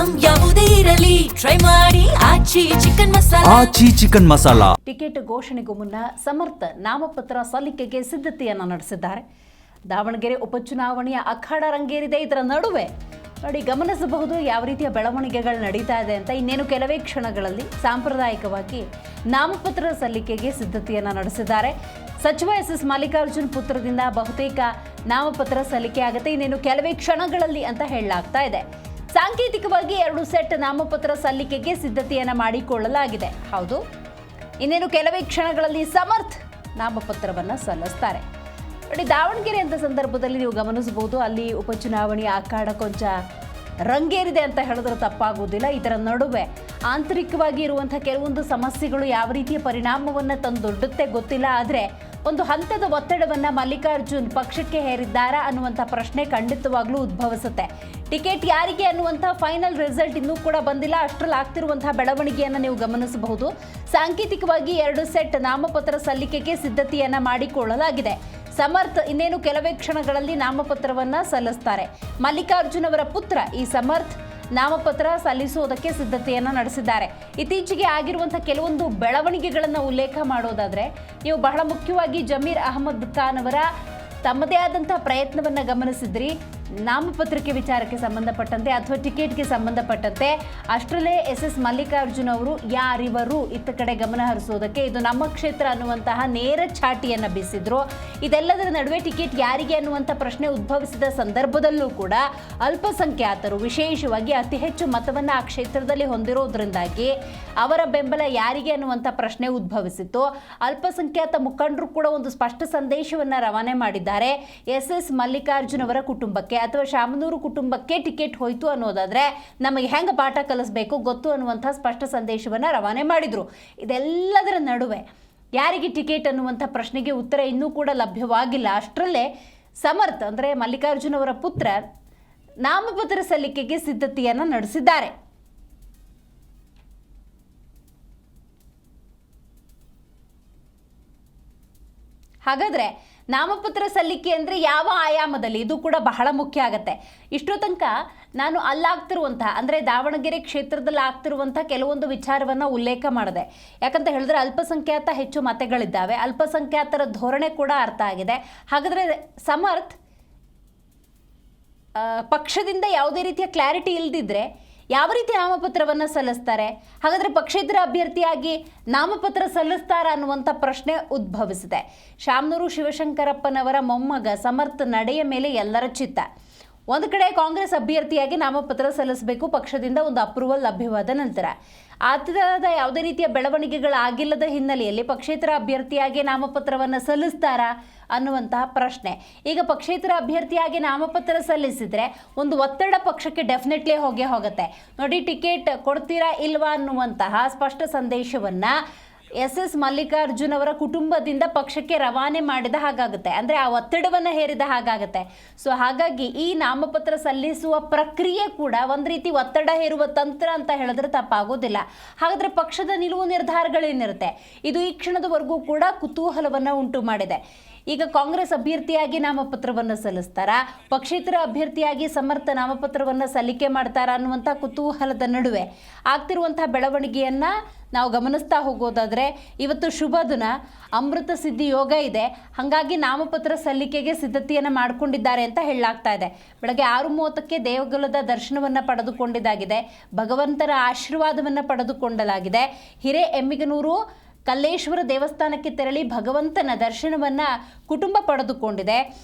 Item ಯಾವುದೇ ಇರಲಿ try ಮಾಡಿ ಆಚಿ ಚಿಕನ್ ಮಸಾಲಾ. ಟಿಕೆಟ್ ಘೋಷಣೆಗೂ ಮುನ್ನ ಸಮರ್ಥ ನಾಮಪತ್ರ ಸಲ್ಲಿಕೆಗೆ ಸಿದ್ಧತೆಯನ್ನು ನಡೆಸಿದ್ದಾರೆ. ದಾವಣಗೆರೆ ಉಪಚುನಾವಣೆಯ ಅಖಾಡ ರಂಗೇರಿದೆ. ಇದರ ನಡುವೆ ನೋಡಿ ಗಮನಿಸಬಹುದು ಯಾವ ರೀತಿಯ ಬೆಳವಣಿಗೆಗಳು ನಡೀತಾ ಇದೆ ಅಂತ. ಇನ್ನೇನು ಕೆಲವೇ ಕ್ಷಣಗಳಲ್ಲಿ ಸಾಂಪ್ರದಾಯಿಕವಾಗಿ ನಾಮಪತ್ರ ಸಲ್ಲಿಕೆಗೆ ಸಿದ್ಧತೆಯನ್ನು ನಡೆಸಿದ್ದಾರೆ. ಸಚಿವ ಎಸ್ ಮಲ್ಲಿಕಾರ್ಜುನ್ ಪುತ್ರದಿಂದ ಬಹುತೇಕ ನಾಮಪತ್ರ ಸಲ್ಲಿಕೆ ಆಗುತ್ತೆ ಇನ್ನೇನು ಕೆಲವೇ ಕ್ಷಣಗಳಲ್ಲಿ ಅಂತ ಹೇಳಲಾಗ್ತಾ ಇದೆ. ಸಾಂಕೇತಿಕವಾಗಿ 2 ಸೆಟ್ ನಾಮಪತ್ರ ಸಲ್ಲಿಕೆಗೆ ಸಿದ್ಧತೆಯನ್ನು ಮಾಡಿಕೊಳ್ಳಲಾಗಿದೆ. ಹೌದು, ಇನ್ನೇನು ಕೆಲವೇ ಕ್ಷಣಗಳಲ್ಲಿ ಸಮರ್ಥ ನಾಮಪತ್ರವನ್ನು ಸಲ್ಲಿಸ್ತಾರೆ. ನೋಡಿ, ದಾವಣಗೆರೆ ಅಂತ ಸಂದರ್ಭದಲ್ಲಿ ನೀವು ಗಮನಿಸಬಹುದು, ಅಲ್ಲಿ ಉಪಚುನಾವಣೆಯ ಅಖಾಡ ಕೊಂಚ ರಂಗೇರಿದೆ ಅಂತ ಹೇಳಿದ್ರೆ ತಪ್ಪಾಗುವುದಿಲ್ಲ. ಇದರ ನಡುವೆ ಆಂತರಿಕವಾಗಿ ಇರುವಂಥ ಕೆಲವೊಂದು ಸಮಸ್ಯೆಗಳು ಯಾವ ರೀತಿಯ ಪರಿಣಾಮವನ್ನು ತಂದೊಡ್ಡುತ್ತೆ ಗೊತ್ತಿಲ್ಲ. ಆದರೆ ಒಂದು ಹಂತದ ಒತ್ತಡವನ್ನು ಮಲ್ಲಿಕಾರ್ಜುನ್ ಪಕ್ಷಕ್ಕೆ ಹೇರಿದ್ದಾರಾ ಅನ್ನುವಂಥ ಪ್ರಶ್ನೆ ಖಂಡಿತವಾಗ್ಲೂ ಉದ್ಭವಿಸುತ್ತೆ. ಟಿಕೆಟ್ ಯಾರಿಗೆ ಅನ್ನುವಂಥ ಫೈನಲ್ ರಿಸಲ್ಟ್ ಇನ್ನೂ ಕೂಡ ಬಂದಿಲ್ಲ. ಅಷ್ಟರಲ್ಲಿ ಆಗ್ತಿರುವಂತಹ ಬೆಳವಣಿಗೆಯನ್ನು ನೀವು ಗಮನಿಸಬಹುದು. ಸಾಂಕೇತಿಕವಾಗಿ 2 ಸೆಟ್ ನಾಮಪತ್ರ ಸಲ್ಲಿಕೆಗೆ ಸಿದ್ಧತೆಯನ್ನು ಮಾಡಿಕೊಳ್ಳಲಾಗಿದೆ. ಸಮರ್ಥ ಇನ್ನೇನು ಕೆಲವೇ ಕ್ಷಣಗಳಲ್ಲಿ ನಾಮಪತ್ರವನ್ನು ಸಲ್ಲಿಸ್ತಾರೆ. ಮಲ್ಲಿಕಾರ್ಜುನ್ ಅವರ ಪುತ್ರ ಈ ಸಮರ್ಥ ನಾಮಪತ್ರ ಸಲ್ಲಿಸುವುದಕ್ಕೆ ಸಿದ್ಧತೆಯನ್ನು ನಡೆಸಿದ್ದಾರೆ. ಇತ್ತೀಚೆಗೆ ಆಗಿರುವಂತಹ ಕೆಲವೊಂದು ಬೆಳವಣಿಗೆಗಳನ್ನು ಉಲ್ಲೇಖ ಮಾಡೋದಾದ್ರೆ, ನೀವು ಬಹಳ ಮುಖ್ಯವಾಗಿ ಜಮೀರ್ ಅಹಮದ್ ಖಾನ್ ಅವರ ತಮ್ಮದೇ ಆದಂತಹ ಪ್ರಯತ್ನವನ್ನು ಗಮನಿಸಿದ್ರಿ. ನಾಮಪತ್ರಕ್ಕೆ ವಿಚಾರಕ್ಕೆ ಸಂಬಂಧಪಟ್ಟಂತೆ ಅಥವಾ ಟಿಕೆಟ್ಗೆ ಸಂಬಂಧಪಟ್ಟಂತೆ ಅಷ್ಟರಲ್ಲೇ ಎಸ್ ಮಲ್ಲಿಕಾರ್ಜುನ್ ಅವರು ಯಾರಿವರು ಇತ್ತ ಕಡೆ ಗಮನ ಹರಿಸೋದಕ್ಕೆ ಇದು ನಮ್ಮ ಕ್ಷೇತ್ರ ಅನ್ನುವಂತಹ ನೇರ ಚಾಟಿಯನ್ನು ಬೀಸಿದ್ರು. ಇದೆಲ್ಲದರ ನಡುವೆ ಟಿಕೆಟ್ ಯಾರಿಗೆ ಅನ್ನುವಂಥ ಪ್ರಶ್ನೆ ಉದ್ಭವಿಸಿದ ಸಂದರ್ಭದಲ್ಲೂ ಕೂಡ ಅಲ್ಪಸಂಖ್ಯಾತರು ವಿಶೇಷವಾಗಿ ಅತಿ ಹೆಚ್ಚು ಮತವನ್ನು ಆ ಕ್ಷೇತ್ರದಲ್ಲಿ ಹೊಂದಿರೋದ್ರಿಂದಾಗಿ ಅವರ ಬೆಂಬಲ ಯಾರಿಗೆ ಅನ್ನುವಂಥ ಪ್ರಶ್ನೆ ಉದ್ಭವಿಸಿತ್ತು. ಅಲ್ಪಸಂಖ್ಯಾತ ಮುಖಂಡರು ಕೂಡ ಒಂದು ಸ್ಪಷ್ಟ ಸಂದೇಶವನ್ನು ರವಾನೆ ಮಾಡಿದ್ದಾರೆ. ಎಸ್ ಮಲ್ಲಿಕಾರ್ಜುನ್ ಅವರ ಕುಟುಂಬಕ್ಕೆ ಅಥವಾ ಶಾಮನೂರು ಕುಟುಂಬಕ್ಕೆ ಟಿಕೆಟ್ ಹೋಯ್ತು ಅನ್ನೋದಾದ್ರೆ ನಮಗೆ ಹೆಂಗೆ ಪಾಠ ಕಲಿಸಬೇಕು ಗೊತ್ತು ಅನ್ನುವಂಥ ಸ್ಪಷ್ಟ ಸಂದೇಶವನ್ನು ರವಾನೆ ಮಾಡಿದ್ರು. ಇದೆಲ್ಲದರ ನಡುವೆ ಯಾರಿಗೆ ಟಿಕೆಟ್ ಅನ್ನುವಂಥ ಪ್ರಶ್ನೆಗೆ ಉತ್ತರ ಇನ್ನೂ ಕೂಡ ಲಭ್ಯವಾಗಿಲ್ಲ. ಅಷ್ಟರಲ್ಲೇ ಸಮರ್ಥ ಅಂದರೆ ಮಲ್ಲಿಕಾರ್ಜುನ್ ಅವರ ಪುತ್ರ ನಾಮಪತ್ರ ಸಲ್ಲಿಕೆಗೆ ಸಿದ್ಧತೆಯನ್ನು ನಡೆಸಿದ್ದಾರೆ. ಹಾಗಾದ್ರೆ ನಾಮಪತ್ರ ಸಲ್ಲಿಕೆ ಅಂದರೆ ಯಾವ ಆಯಾಮದಲ್ಲಿ, ಇದು ಕೂಡ ಬಹಳ ಮುಖ್ಯ ಆಗುತ್ತೆ. ಇಷ್ಟೋ ತನಕ ನಾನು ಅಲ್ಲಾಗ್ತಿರುವಂತಹ ಅಂದರೆ ದಾವಣಗೆರೆ ಕ್ಷೇತ್ರದಲ್ಲಿ ಆಗ್ತಿರುವಂಥ ಕೆಲವೊಂದು ವಿಚಾರವನ್ನು ಉಲ್ಲೇಖ ಮಾಡಿದೆ. ಯಾಕಂತ ಹೇಳಿದ್ರೆ ಅಲ್ಪಸಂಖ್ಯಾತ ಹೆಚ್ಚು ಮತಗಳಿದ್ದಾವೆ, ಅಲ್ಪಸಂಖ್ಯಾತರ ಧೋರಣೆ ಕೂಡ ಅರ್ಥ ಆಗಿದೆ. ಹಾಗಾದರೆ ಸಮರ್ಥ ಪಕ್ಷದಿಂದ ಯಾವುದೇ ರೀತಿಯ ಕ್ಲಾರಿಟಿ ಇಲ್ಲದಿದ್ದರೆ ಯಾವ ರೀತಿ ನಾಮಪತ್ರವನ್ನು ಸಲ್ಲಿಸ್ತಾರೆ? ಹಾಗಾದರೆ ಪಕ್ಷೇತರ ಅಭ್ಯರ್ಥಿಯಾಗಿ ನಾಮಪತ್ರ ಸಲ್ಲಿಸ್ತಾರ ಅನ್ನುವಂಥ ಪ್ರಶ್ನೆ ಉದ್ಭವಿಸಿದೆ. ಶಾಮನೂರು ಶಿವಶಂಕರಪ್ಪನವರ ಮೊಮ್ಮಗ ಸಮರ್ಥ ನಡೆಯ ಮೇಲೆ ಎಲ್ಲರ ಚಿತ್ತ. ಒಂದು ಕಡೆ ಕಾಂಗ್ರೆಸ್ ಅಭ್ಯರ್ಥಿಯಾಗಿ ನಾಮಪತ್ರ ಸಲ್ಲಿಸಬೇಕು, ಪಕ್ಷದಿಂದ ಒಂದು ಅಪ್ರೂವಲ್ ಲಭ್ಯವಾದ ನಂತರ. ಆತದ ಯಾವುದೇ ರೀತಿಯ ಬೆಳವಣಿಗೆಗಳಾಗಿಲ್ಲದ ಹಿನ್ನೆಲೆಯಲ್ಲಿ ಪಕ್ಷೇತರ ಅಭ್ಯರ್ಥಿಯಾಗಿ ನಾಮಪತ್ರವನ್ನು ಸಲ್ಲಿಸ್ತಾರಾ ಅನ್ನುವಂತಹ ಪ್ರಶ್ನೆ. ಈಗ ಪಕ್ಷೇತರ ಅಭ್ಯರ್ಥಿಯಾಗಿ ನಾಮಪತ್ರ ಸಲ್ಲಿಸಿದರೆ ಒಂದು ಒತ್ತಡ ಪಕ್ಷಕ್ಕೆ ಡೆಫಿನೆಟ್ಲಿ ಹೋಗುತ್ತೆ. ನೋಡಿ, ಟಿಕೆಟ್ ಕೊಡ್ತೀರಾ ಇಲ್ವಾ ಅನ್ನುವಂತಹ ಸ್ಪಷ್ಟ ಸಂದೇಶವನ್ನು ಎಸ್ ಮಲ್ಲಿಕಾರ್ಜುನ್ ಅವರ ಕುಟುಂಬದಿಂದ ಪಕ್ಷಕ್ಕೆ ರವಾನೆ ಮಾಡಿದ ಹಾಗಾಗುತ್ತೆ, ಅಂದರೆ ಆ ಒತ್ತಡವನ್ನು ಹೇರಿದ ಹಾಗಾಗುತ್ತೆ. ಸೊ ಹಾಗಾಗಿ ಈ ನಾಮಪತ್ರ ಸಲ್ಲಿಸುವ ಪ್ರಕ್ರಿಯೆ ಕೂಡ ಒಂದು ರೀತಿ ಒತ್ತಡ ಹೇರುವ ತಂತ್ರ ಅಂತ ಹೇಳಿದ್ರೆ ತಪ್ಪಾಗೋದಿಲ್ಲ. ಹಾಗಾದರೆ ಪಕ್ಷದ ನಿಲುವು ನಿರ್ಧಾರಗಳೇನಿರುತ್ತೆ, ಇದು ಈ ಕ್ಷಣದವರೆಗೂ ಕೂಡ ಕುತೂಹಲವನ್ನು ಉಂಟು ಮಾಡಿದೆ. ಈಗ ಕಾಂಗ್ರೆಸ್ ಅಭ್ಯರ್ಥಿಯಾಗಿ ನಾಮಪತ್ರವನ್ನು ಸಲ್ಲಿಸ್ತಾರಾ, ಪಕ್ಷೇತರ ಅಭ್ಯರ್ಥಿಯಾಗಿ ಸಮರ್ಥ ನಾಮಪತ್ರವನ್ನು ಸಲ್ಲಿಕೆ ಮಾಡ್ತಾರಾ ಅನ್ನುವಂಥ ಕುತೂಹಲದ ನಡುವೆ ಆಗ್ತಿರುವಂಥ ಬೆಳವಣಿಗೆಯನ್ನು ನಾವು ಗಮನಿಸ್ತಾ ಹೋಗೋದಾದರೆ, ಇವತ್ತು ಶುಭ ದಿನ, ಅಮೃತ ಸಿದ್ಧಿ ಯೋಗ ಇದೆ. ಹಾಗಾಗಿ ನಾಮಪತ್ರ ಸಲ್ಲಿಕೆಗೆ ಸಿದ್ಧತೆಯನ್ನು ಮಾಡಿಕೊಂಡಿದ್ದಾರೆ ಅಂತ ಹೇಳಲಾಗ್ತಾ ಇದೆ. ಬೆಳಗ್ಗೆ 6:30ಕ್ಕೆ ದೇವಗುಲದ ದರ್ಶನವನ್ನು ಪಡೆದುಕೊಂಡಿದ್ದಾಗಿದೆ, ಭಗವಂತನ ಆಶೀರ್ವಾದವನ್ನು ಪಡೆದುಕೊಳ್ಳಲಾಗಿದೆ. ಹಿರೇಎಮ್ಮಿಗನೂರು ಕಲ್ಲೇಶ್ವರ ದೇವಸ್ಥಾನಕ್ಕೆ ತೆರಳಿ ಭಗವಂತನ ದರ್ಶನವನ್ನು ಕುಟುಂಬ ಪಡೆದುಕೊಂಡಿದೆ.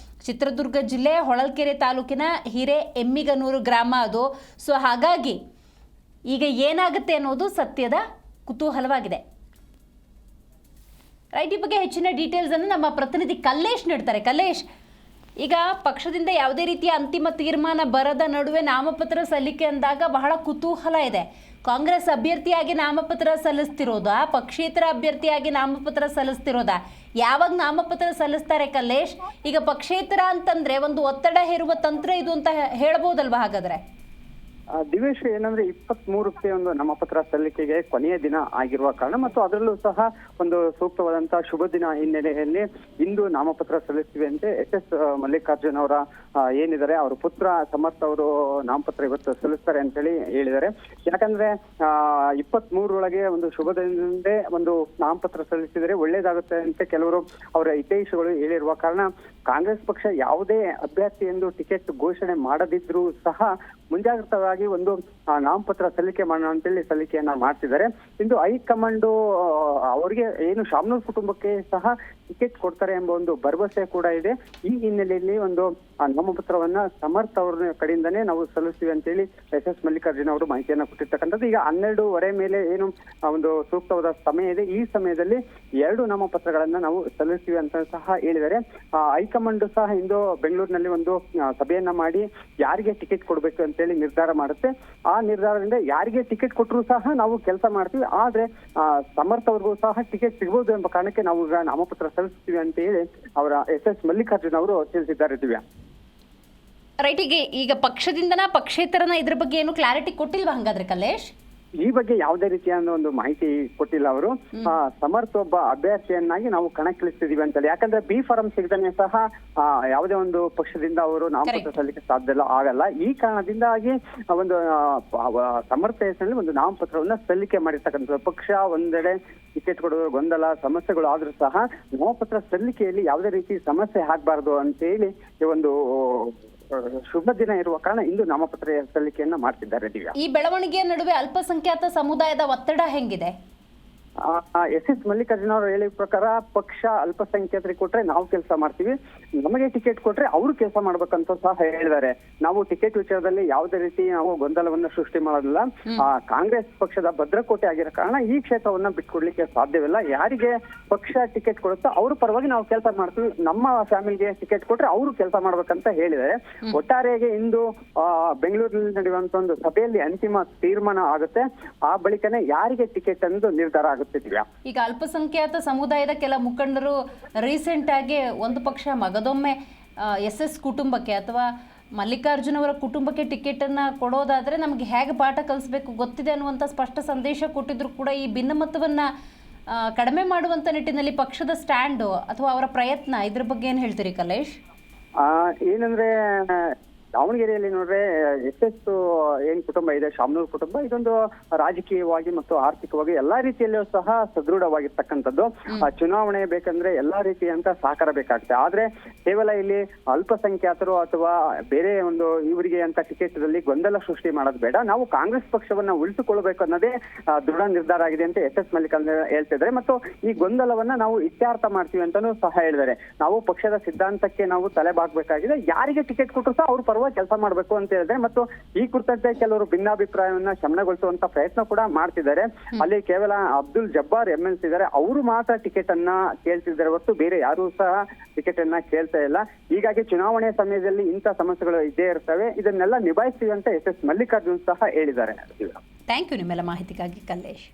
ಚಿತ್ರದುರ್ಗ ಜಿಲ್ಲೆ ಹೊಳಲ್ಕೆರೆ ತಾಲೂಕಿನ ಹಿರೇಎಮ್ಮಿಗನೂರು ಗ್ರಾಮ ಅದು. ಸೊ ಹಾಗಾಗಿ ಈಗ ಏನಾಗುತ್ತೆ ಅನ್ನೋದು ಸತ್ಯದ ಕುತೂಹಲವಾಗಿದೆ. ರೈಟ್, ಈ ಬಗ್ಗೆ ಹೆಚ್ಚಿನ ಡೀಟೇಲ್ಸನ್ನು ನಮ್ಮ ಪ್ರತಿನಿಧಿ ಕಲ್ಲೇಶ್ ನೀಡ್ತಾರೆ. ಕಲ್ಲೇಶ್, ಈಗ ಪಕ್ಷದಿಂದ ಯಾವುದೇ ರೀತಿಯ ಅಂತಿಮ ತೀರ್ಮಾನ ಬರದ ನಡುವೆ ನಾಮಪತ್ರ ಸಲ್ಲಿಕೆ ಅಂದಾಗ ಬಹಳ ಕುತೂಹಲ ಇದೆ. ಕಾಂಗ್ರೆಸ್ ಅಭ್ಯರ್ಥಿಯಾಗಿ ನಾಮಪತ್ರ ಸಲ್ಲಿಸ್ತಿರೋದಾ, ಪಕ್ಷೇತರ ಅಭ್ಯರ್ಥಿಯಾಗಿ ನಾಮಪತ್ರ ಸಲ್ಲಿಸ್ತಿರೋದಾ? ಯಾವಾಗ ನಾಮಪತ್ರ ಸಲ್ಲಿಸ್ತಾರೆ ಕಲ್ಲೇಶ್? ಈಗ ಪಕ್ಷೇತರ ಅಂತಂದ್ರೆ ಒಂದು ಒತ್ತಡ ಹೇರುವ ತಂತ್ರ ಇದು ಅಂತ ಹೇಳ್ಬೋದಲ್ವಾ? ಹಾಗಾದ್ರೆ ದಿವೇಶ್ ಏನಂದ್ರೆ 23ಕ್ಕೆ ಒಂದು ನಾಮಪತ್ರ ಸಲ್ಲಿಕೆಗೆ ಕೊನೆಯ ದಿನ ಆಗಿರುವ ಕಾರಣ ಮತ್ತು ಅದರಲ್ಲೂ ಸಹ ಒಂದು ಸೂಕ್ತವಾದಂತಹ ಶುಭ ದಿನ ಹಿನ್ನೆಲೆಯಲ್ಲಿ ಇಂದು ನಾಮಪತ್ರ ಸಲ್ಲಿಸ್ತೀವಿ ಅಂತ ಎಸ್ ಮಲ್ಲಿಕಾರ್ಜುನ್ ಅವರ ಏನಿದ್ದಾರೆ ಅವ್ರ ಪುತ್ರ ಸಮರ್ಥ ಅವರು ನಾಮಪತ್ರ ಇವತ್ತು ಸಲ್ಲಿಸ್ತಾರೆ ಅಂತೇಳಿ ಹೇಳಿದ್ದಾರೆ. ಯಾಕಂದ್ರೆ 23ರೊಳಗೆ ಒಂದು ಶುಭ ದಿನದಂದೇ ಒಂದು ನಾಮಪತ್ರ ಸಲ್ಲಿಸಿದರೆ ಒಳ್ಳೇದಾಗುತ್ತೆ ಅಂತ ಕೆಲವರು ಅವರ ಹಿತೈಷಿಗಳು ಹೇಳಿರುವ ಕಾರಣ ಕಾಂಗ್ರೆಸ್ ಪಕ್ಷ ಯಾವುದೇ ಅಭ್ಯರ್ಥಿ ಎಂದು ಟಿಕೆಟ್ ಘೋಷಣೆ ಮಾಡದಿದ್ರೂ ಸಹ ಮುಂಜಾಗ್ರತವಾಗಿ ಒಂದು ನಾಮಪತ್ರ ಸಲ್ಲಿಕೆ ಮಾಡೋಣ ಅಂತೇಳಿ ಸಲ್ಲಿಕೆಯನ್ನ ಮಾಡ್ತಿದ್ದಾರೆ. ಇಂದು ಹೈಕಮಾಂಡ್ ಅವರಿಗೆ ಏನು ಶಾಮನೂರ್ ಕುಟುಂಬಕ್ಕೆ ಸಹ ಟಿಕೆಟ್ ಕೊಡ್ತಾರೆ ಎಂಬ ಒಂದು ಭರವಸೆ ಕೂಡ ಇದೆ. ಈ ಹಿನ್ನೆಲೆಯಲ್ಲಿ ಒಂದು ನಾಮಪತ್ರವನ್ನ ಸಮರ್ಥ ಅವ್ರ ಕಡೆಯಿಂದನೇ ನಾವು ಸಲ್ಲಿಸ್ತೀವಿ ಅಂತೇಳಿ ಎಸ್ ಮಲ್ಲಿಕಾರ್ಜುನ್ ಅವರು ಮಾಹಿತಿಯನ್ನ ಕೊಟ್ಟಿರ್ತಕ್ಕಂಥದ್ದು. ಈಗ 12:15 ಮೇಲೆ ಏನು ಒಂದು ಸೂಕ್ತವಾದ ಸಮಯ ಇದೆ, ಈ ಸಮಯದಲ್ಲಿ 2 ನಾಮಪತ್ರಗಳನ್ನ ನಾವು ಸಲ್ಲಿಸ್ತೀವಿ ಅಂತ ಸಹ ಹೇಳಿದ್ದಾರೆ. ಹೈಕಮಾಂಡ್ ಸಹ ಇಂದು ಬೆಂಗಳೂರಿನಲ್ಲಿ ಒಂದು ಸಭೆಯನ್ನ ಮಾಡಿ ಯಾರಿಗೆ ಟಿಕೆಟ್ ಕೊಡ್ಬೇಕು ಅಂತೇಳಿ ನಿರ್ಧಾರ ಮಾಡುತ್ತೆ. ಆ ನಿರ್ಧಾರದಿಂದ ಯಾರಿಗೆ ಟಿಕೆಟ್ ಕೊಟ್ಟರು ಸಹ ನಾವು ಕೆಲಸ ಮಾಡ್ತೀವಿ, ಆದ್ರೆ ಸಮರ್ಥ ಅವ್ರಿಗೂ ಸಹ ಟಿಕೆಟ್ ಸಿಗಬಹುದು ಎಂಬ ಕಾರಣಕ್ಕೆ ನಾವು ಈಗ ನಾಮಪತ್ರ ಸಲ್ಲಿಸ್ತೀವಿ ಅಂತ ಹೇಳಿ ಅವರ ಎಸ್ ಮಲ್ಲಿಕಾರ್ಜುನ್ ಅವರು ತಿಳಿಸಿದ್ದಾರೆ. ದಿವ್ಯಾ, ರೈಟ್, ಈಗ ಪಕ್ಷದಿಂದನ ಪಕ್ಷೇತರನ ಇದ್ರ ಬಗ್ಗೆ ಏನು ಕ್ಲಾರಿಟಿ ಕೊಟ್ಟಿಲ್ವಾ ಹಂಗಾದ್ರೆ ಕಲ್ಲೇಶ್? ಈ ಬಗ್ಗೆ ಯಾವುದೇ ರೀತಿಯ ಒಂದು ಮಾಹಿತಿ ಕೊಟ್ಟಿಲ್ಲ ಅವರು. ಸಮರ್ಥ ಒಬ್ಬ ಅಭ್ಯರ್ಥಿಯನ್ನಾಗಿ ನಾವು ಕಣಕ್ಕಿಳಿಸ್ತಿದೀವಿ ಅಂತ ಹೇಳಿ. ಯಾಕಂದ್ರೆ ಬಿ ಫಾರಂ ಸಿಗದೇ ಸಹ ಯಾವುದೇ ಒಂದು ಪಕ್ಷದಿಂದ ಅವರು ನಾಮಪತ್ರ ಸಲ್ಲಿಕೆ ಸಾಧ್ಯ ಆಗಲ್ಲ. ಈ ಕಾರಣದಿಂದಾಗಿ ಒಂದು ಸಮರ್ಥ ಹೆಸರಲ್ಲಿ ಒಂದು ನಾಮಪತ್ರವನ್ನ ಸಲ್ಲಿಕೆ ಮಾಡಿರ್ತಕ್ಕಂಥ ಪಕ್ಷ ಒಂದೆಡೆ ಟಿಕೆಟ್ ಕೊಡುವ ಗೊಂದಲ ಸಮಸ್ಯೆಗಳು ಆದ್ರೂ ಸಹ ನಾಮಪತ್ರ ಸಲ್ಲಿಕೆಯಲ್ಲಿ ಯಾವುದೇ ರೀತಿ ಸಮಸ್ಯೆ ಆಗ್ಬಾರ್ದು ಅಂತ ಹೇಳಿ ಈ ಒಂದು ಶುಭ ದಿನ ಇರುವ ಕಾರಣ ಇಂದು ನಾಮಪತ್ರ ಸಲ್ಲಿಕೆಯನ್ನ ಮಾಡ್ತಿದ್ದಾರೆ. ದಿವ್ಯಾ, ಈ ಬೆಳವಣಿಗೆಯ ನಡುವೆ ಅಲ್ಪಸಂಖ್ಯಾತ ಸಮುದಾಯದ ಒತ್ತಡ ಹೆಂಗಿದೆ? ಎಸ್ ಮಲ್ಲಿಕಾರ್ಜುನ್ ಅವರು ಹೇಳಿದ ಪ್ರಕಾರ ಪಕ್ಷ ಅಲ್ಪಸಂಖ್ಯಾತರಿಗೆ ಕೊಟ್ರೆ ನಾವು ಕೆಲಸ ಮಾಡ್ತೀವಿ, ನಮಗೆ ಟಿಕೆಟ್ ಕೊಟ್ರೆ ಅವರು ಕೆಲಸ ಮಾಡ್ಬೇಕಂತ ಸಹ ಹೇಳಿದ್ದಾರೆ. ನಾವು ಟಿಕೆಟ್ ವಿಚಾರದಲ್ಲಿ ಯಾವುದೇ ರೀತಿ ನಾವು ಗೊಂದಲವನ್ನ ಸೃಷ್ಟಿ ಮಾಡೋದಿಲ್ಲ. ಕಾಂಗ್ರೆಸ್ ಪಕ್ಷದ ಭದ್ರಕೋಟೆ ಆಗಿರೋ ಕಾರಣ ಈ ಕ್ಷೇತ್ರವನ್ನ ಬಿಟ್ಕೊಡ್ಲಿಕ್ಕೆ ಸಾಧ್ಯವಿಲ್ಲ. ಯಾರಿಗೆ ಪಕ್ಷ ಟಿಕೆಟ್ ಕೊಡುತ್ತೋ ಅವ್ರ ಪರವಾಗಿ ನಾವು ಕೆಲಸ ಮಾಡ್ತೀವಿ, ನಮ್ಮ ಫ್ಯಾಮಿಲಿಗೆ ಟಿಕೆಟ್ ಕೊಟ್ರೆ ಅವರು ಕೆಲಸ ಮಾಡ್ಬೇಕಂತ ಹೇಳಿದ್ದಾರೆ. ಒಟ್ಟಾರೆಯಾಗಿ ಇಂದು ಬೆಂಗಳೂರಿನಲ್ಲಿ ನಡೆಯುವಂತ ಒಂದು ಸಭೆಯಲ್ಲಿ ಅಂತಿಮ ತೀರ್ಮಾನ ಆಗುತ್ತೆ. ಆ ಬಳಿಕನೇ ಯಾರಿಗೆ ಟಿಕೆಟ್ ಎಂದು ನಿರ್ಧಾರ ಆಗುತ್ತೆ. ಈಗ ಅಲ್ಪಸಂಖ್ಯಾತ ಸಮುದಾಯದ ಕೆಲ ಮುಖಂಡರು ರೀಸೆಂಟ್ ಆಗಿ ಒಂದು ಪಕ್ಷ ಮಗದೊಮ್ಮೆ ಎಸ್ ಕುಟುಂಬಕ್ಕೆ ಅಥವಾ ಮಲ್ಲಿಕಾರ್ಜುನ್ ಅವರ ಕುಟುಂಬಕ್ಕೆ ಟಿಕೆಟ್ ಅನ್ನ ಕೊಡೋದಾದ್ರೆ ನಮ್ಗೆ ಹೇಗೆ ಪಾಠ ಕಲಿಸ್ಬೇಕು ಗೊತ್ತಿದೆ ಅನ್ನುವಂಥ ಸ್ಪಷ್ಟ ಸಂದೇಶ ಕೊಟ್ಟಿದ್ರು ಕೂಡ ಈ ಭಿನ್ನಮತವನ್ನ ಕಡಿಮೆ ಮಾಡುವಂತ ನಿಟ್ಟಿನಲ್ಲಿ ಪಕ್ಷದ ಸ್ಟ್ಯಾಂಡ್ ಅಥವಾ ಅವರ ಪ್ರಯತ್ನ ಇದ್ರ ಬಗ್ಗೆ ಏನ್ ಹೇಳ್ತೀರಿ ಕಲೇಶ್? ಏನಂದ್ರೆ ದಾವಣಗೆರೆಯಲ್ಲಿ ನೋಡ್ರೆ ಎಸ್ ಏನ್ ಕುಟುಂಬ ಇದೆ, ಶಾಮನೂರ್ ಕುಟುಂಬ, ಇದೊಂದು ರಾಜಕೀಯವಾಗಿ ಮತ್ತು ಆರ್ಥಿಕವಾಗಿ ಎಲ್ಲಾ ರೀತಿಯಲ್ಲೂ ಸಹ ಸದೃಢವಾಗಿರ್ತಕ್ಕಂಥದ್ದು. ಚುನಾವಣೆ ಬೇಕಂದ್ರೆ ಎಲ್ಲಾ ರೀತಿಯಂತ ಸಹಕಾರ ಬೇಕಾಗುತ್ತೆ. ಆದ್ರೆ ಕೇವಲ ಇಲ್ಲಿ ಅಲ್ಪಸಂಖ್ಯಾತರು ಅಥವಾ ಬೇರೆ ಒಂದು ಇವರಿಗೆ ಅಂತ ಟಿಕೆಟ್ ಗೊಂದಲ ಸೃಷ್ಟಿ ಮಾಡೋದು ಬೇಡ. ನಾವು ಕಾಂಗ್ರೆಸ್ ಪಕ್ಷವನ್ನ ಉಳಿಸಿಕೊಳ್ಬೇಕು ಅನ್ನೋದೇ ದೃಢ ನಿರ್ಧಾರ ಆಗಿದೆ ಅಂತ ಎಸ್ ಮಲ್ಲಿಕಾರ್ಜುನ್ ಹೇಳ್ತಿದ್ದಾರೆ. ಮತ್ತು ಈ ಗೊಂದಲವನ್ನ ನಾವು ಇತ್ಯರ್ಥ ಮಾಡ್ತೀವಿ ಅಂತಾನೂ ಸಹ ಹೇಳಿದ್ದಾರೆ. ನಾವು ಪಕ್ಷದ ಸಿದ್ಧಾಂತಕ್ಕೆ ನಾವು ತಲೆ ಬಾಗ್ಬೇಕಾಗಿದೆ, ಯಾರಿಗೆ ಟಿಕೆಟ್ ಕೊಟ್ಟರು ಸಹ ಅವ್ರ ಕೆಲಸ ಮಾಡಬೇಕು ಅಂತ ಹೇಳಿದ್ರೆ ಮತ್ತು ಈ ಕುರಿತಂತೆ ಕೆಲವರು ಭಿನ್ನಾಭಿಪ್ರಾಯವನ್ನ ಶಮನಗೊಳಿಸುವಂತ ಪ್ರಯತ್ನ ಕೂಡ ಮಾಡ್ತಿದ್ದಾರೆ. ಅಲ್ಲಿ ಕೇವಲ ಅಬ್ದುಲ್ ಜಬ್ಬಾರ್ MLC ಇದ್ದಾರೆ, ಅವರು ಮಾತ್ರ ಟಿಕೆಟ್ ಅನ್ನ ಕೇಳ್ತಿದ್ದಾರೆ ಹೊರತು ಬೇರೆ ಯಾರು ಸಹ ಟಿಕೆಟ್ ಅನ್ನ ಕೇಳ್ತಾ ಇಲ್ಲ. ಹೀಗಾಗಿ ಚುನಾವಣೆ ಸಮಯದಲ್ಲಿ ಇಂಥ ಸಮಸ್ಯೆಗಳು ಇದ್ದೇ ಇರ್ತವೆ, ಇದನ್ನೆಲ್ಲ ನಿಭಾಯಿಸ್ತೀವಿ ಅಂತ ಎಸ್ ಮಲ್ಲಿಕಾರ್ಜುನ್ ಸಹ ಹೇಳಿದ್ದಾರೆ. ಥ್ಯಾಂಕ್ ಯು ನಿಮ್ಮೆಲ್ಲ ಮಾಹಿತಿಗಾಗಿ ಕಲ್ಲೇಶ್.